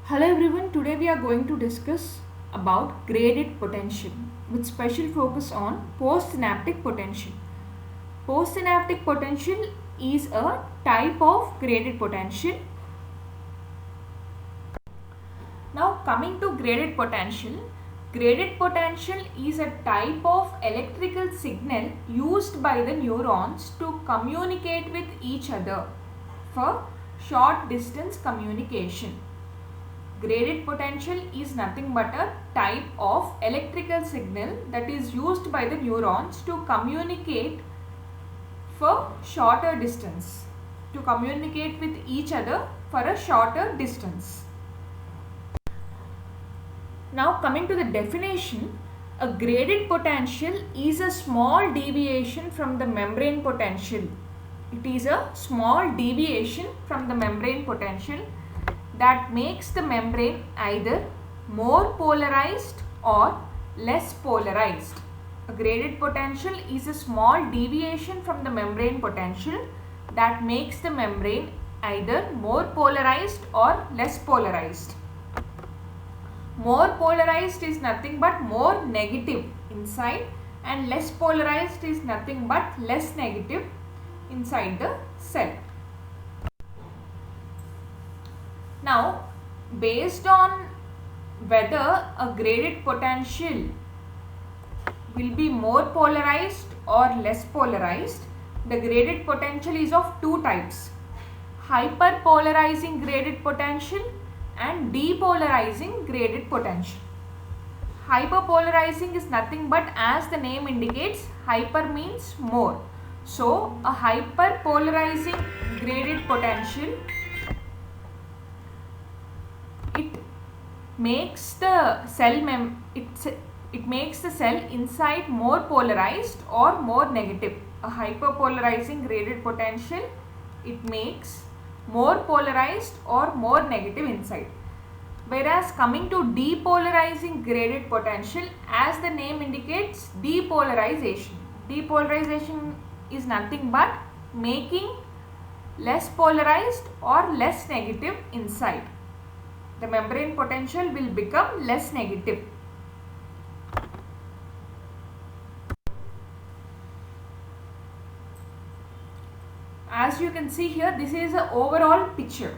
Hello everyone, today we are going to discuss about graded potential with special focus on postsynaptic potential. Postsynaptic potential is a type of graded potential. Now coming to graded potential is a type of electrical signal used by the neurons to communicate with each other for short distance communication. Graded potential is nothing but a type of electrical signal that is used by the neurons to communicate for shorter distance, to communicate with each other for a shorter distance. Now coming to the definition, a graded potential is a small deviation from the membrane potential. It is a small deviation from the membrane potential that makes the membrane either more polarized or less polarized. A graded potential is a small deviation from the membrane potential that makes the membrane either more polarized or less polarized. More polarized is nothing but more negative inside, and less polarized is nothing but less negative inside the cell. Now, based on whether a graded potential will be more polarized or less polarized, the graded potential is of two types: hyperpolarizing graded potential and depolarizing graded potential. Hyperpolarizing is nothing but, as the name indicates, hyper means more. So, a hyperpolarizing graded potential, it makes the cell inside more polarized or more negative. A hyperpolarizing graded potential, it makes more polarized or more negative inside. Whereas coming to depolarizing graded potential, as the name indicates, depolarization. Depolarization is nothing but making less polarized or less negative inside. The membrane potential will become less negative. As you can see here, this is an overall picture.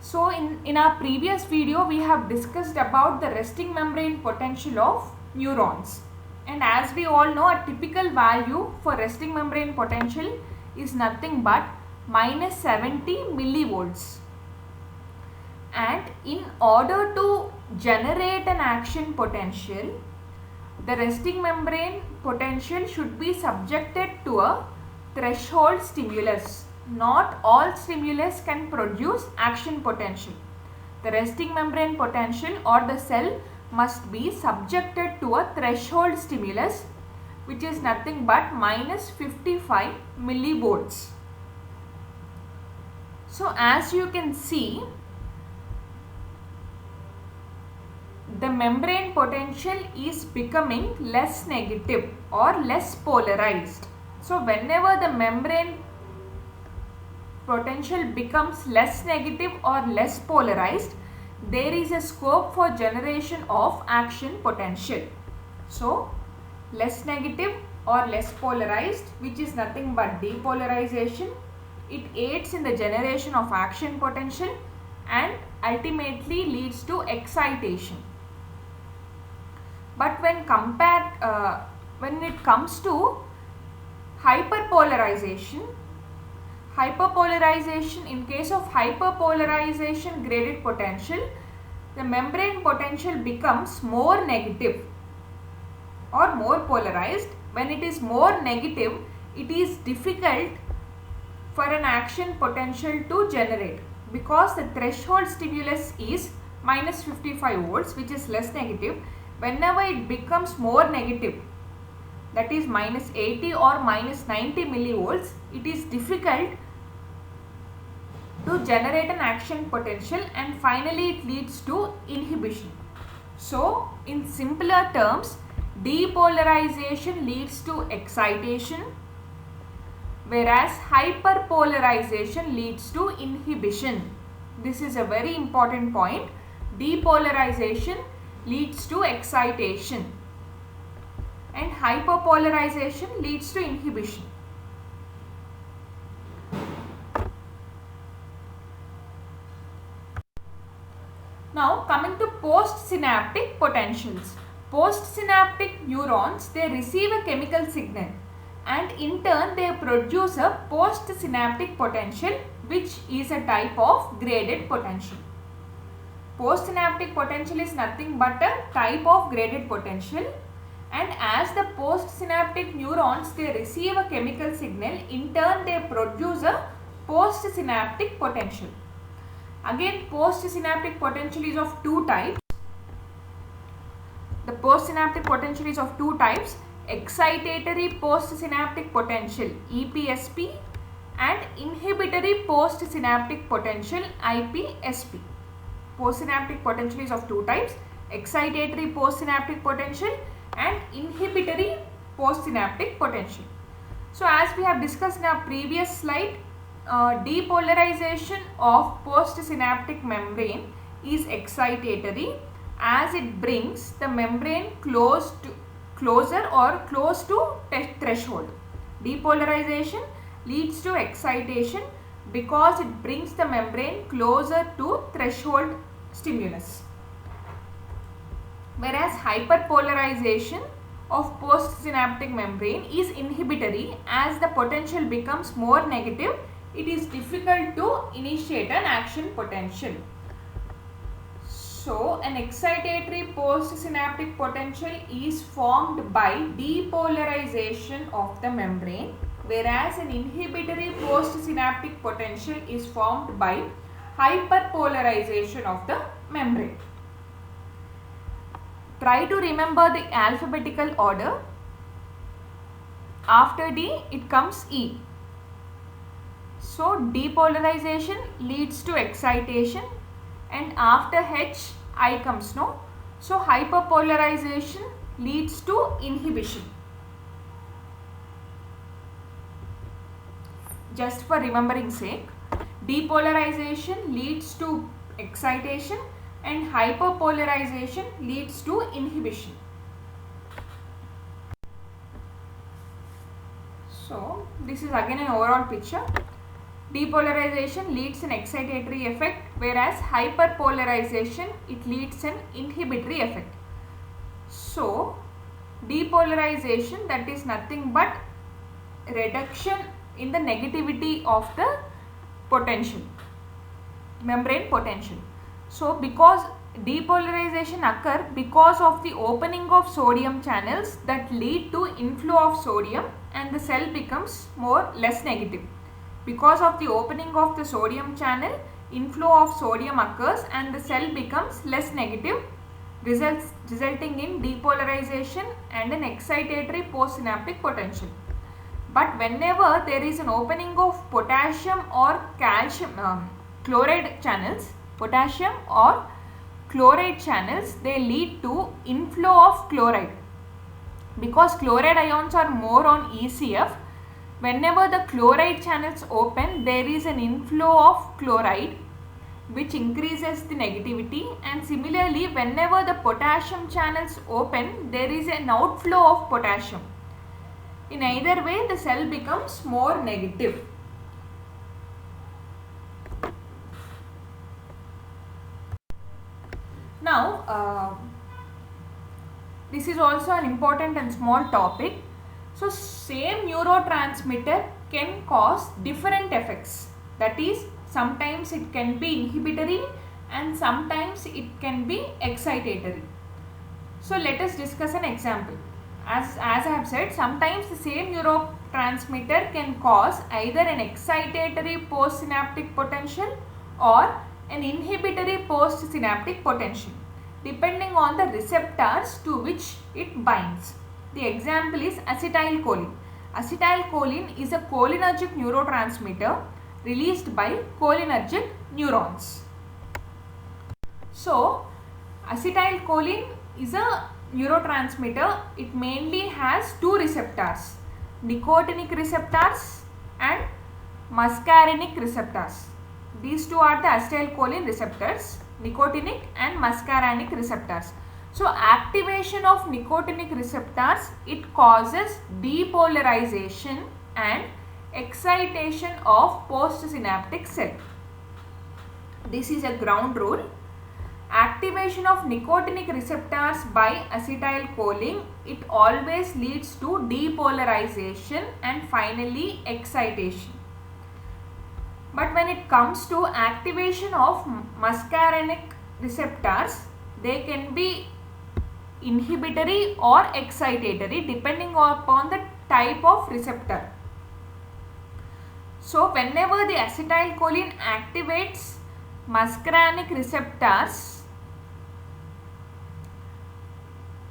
So in our previous video, we have discussed about the resting membrane potential of neurons. And as we all know, a typical value for resting membrane potential is nothing but minus 70 millivolts. And in order to generate an action potential, the resting membrane potential should be subjected to a threshold stimulus. Not all stimulus can produce action potential. The resting membrane potential or the cell must be subjected to a threshold stimulus, which is nothing but minus 55 millivolts. So as you can see, the membrane potential is becoming less negative or less polarized. So whenever the membrane potential becomes less negative or less polarized, there is a scope for generation of action potential. So less negative or less polarized, which is nothing but depolarization, it aids in the generation of action potential and ultimately leads to excitation. But when it comes to hyperpolarization, in case of hyperpolarization graded potential, the membrane potential becomes more negative or more polarized. When it is more negative, it is difficult for an action potential to generate, because the threshold stimulus is minus 55 volts, which is less negative. Whenever it becomes more negative, that is minus 80 or minus 90 millivolts, it is difficult to generate an action potential, and finally it leads to inhibition. So in simpler terms, depolarization leads to excitation, whereas hyperpolarization leads to inhibition. this is a very important point, depolarization leads to excitation and hyperpolarization leads to inhibition. Now coming to postsynaptic potentials. Postsynaptic neurons, they receive a chemical signal and in turn they produce a postsynaptic potential, which is a type of graded potential. Postsynaptic potential is nothing but a type of graded potential, and as the postsynaptic neurons, they receive a chemical signal, in turn they produce a postsynaptic potential. Again, postsynaptic potential is of two types. The postsynaptic potential is of two types: excitatory postsynaptic potential EPSP and inhibitory postsynaptic potential IPSP. Postsynaptic potential is of two types: excitatory postsynaptic potential and inhibitory postsynaptic potential. So as we have discussed in our previous slide, depolarization of postsynaptic membrane is excitatory, as it brings the membrane closer or close to threshold. Depolarization leads to excitation because it brings the membrane closer to threshold stimulus. Whereas hyperpolarization of postsynaptic membrane is inhibitory, as the potential becomes more negative, it is difficult to initiate an action potential. So an excitatory postsynaptic potential is formed by depolarization of the membrane, whereas an inhibitory postsynaptic potential is formed by hyperpolarization of the membrane. Try to remember the alphabetical order. After D, it comes E. So depolarization leads to excitation, and after H, I comes, no? So hyperpolarization leads to inhibition. Just for remembering sake, depolarization leads to excitation and hyperpolarization leads to inhibition. So this is again an overall picture. Depolarization leads an excitatory effect, whereas hyperpolarization, it leads an inhibitory effect. So depolarization, that is nothing but reduction in the negativity of the potential, membrane potential. So because depolarization occur because of the opening of sodium channels that lead to inflow of sodium, and the cell becomes less negative. Because of the opening of the sodium channel, inflow of sodium occurs and the cell becomes less negative, resulting in depolarization and an excitatory postsynaptic potential. But whenever there is an opening of potassium or calcium chloride channels, potassium or chloride channels, they lead to inflow of chloride. Because chloride ions are more on ECF, whenever the chloride channels open, there is an inflow of chloride which increases the negativity, and similarly whenever the potassium channels open, there is an outflow of potassium. In either way, the cell becomes more negative. Now this is also an important and small topic. So same neurotransmitter can cause different effects. That is, sometimes it can be inhibitory and sometimes it can be excitatory. So let us discuss an example. As I have said, sometimes the same neurotransmitter can cause either an excitatory postsynaptic potential or an inhibitory postsynaptic potential, depending on the receptors to which it binds. The example is acetylcholine. Acetylcholine is a cholinergic neurotransmitter released by cholinergic neurons. So acetylcholine is a neurotransmitter. It mainly has two receptors, nicotinic receptors and muscarinic receptors. These two are the acetylcholine receptors, nicotinic and muscarinic receptors. So activation of nicotinic receptors, it causes depolarization and excitation of postsynaptic cell. This is a ground rule. Activation of nicotinic receptors by acetylcholine, it always leads to depolarization and finally excitation. But when it comes to activation of muscarinic receptors, they can be inhibitory or excitatory depending upon the type of receptor. So whenever the acetylcholine activates muscarinic receptors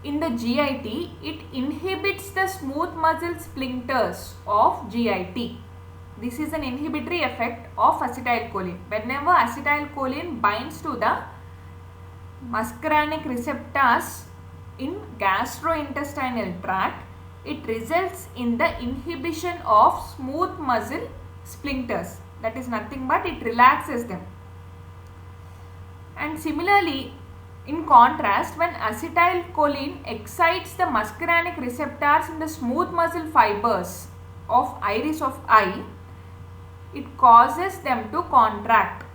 in the GIT, it inhibits the smooth muscle sphincters of GIT. This is an inhibitory effect of acetylcholine. Whenever acetylcholine binds to the muscarinic receptors in gastrointestinal tract, it results in the inhibition of smooth muscle sphincters. That is nothing but it relaxes them. And similarly, in contrast, when acetylcholine excites the muscarinic receptors in the smooth muscle fibers of iris of eye, it causes them to contract.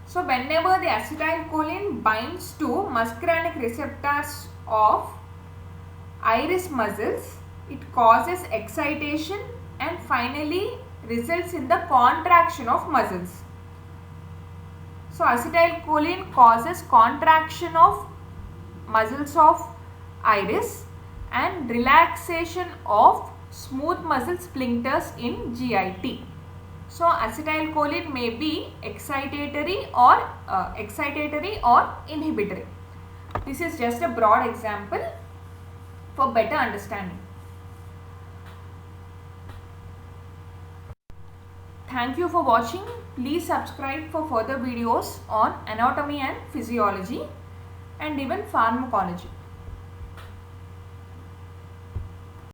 So whenever the acetylcholine binds to muscarinic receptors of iris muscles, it causes excitation and finally results in the contraction of muscles. So acetylcholine causes contraction of muscles of iris and relaxation of smooth muscle sphincters in GIT. So acetylcholine may be excitatory or inhibitory. This is just a broad example for better understanding. Thank you for watching. Please subscribe for further videos on anatomy and physiology and even pharmacology.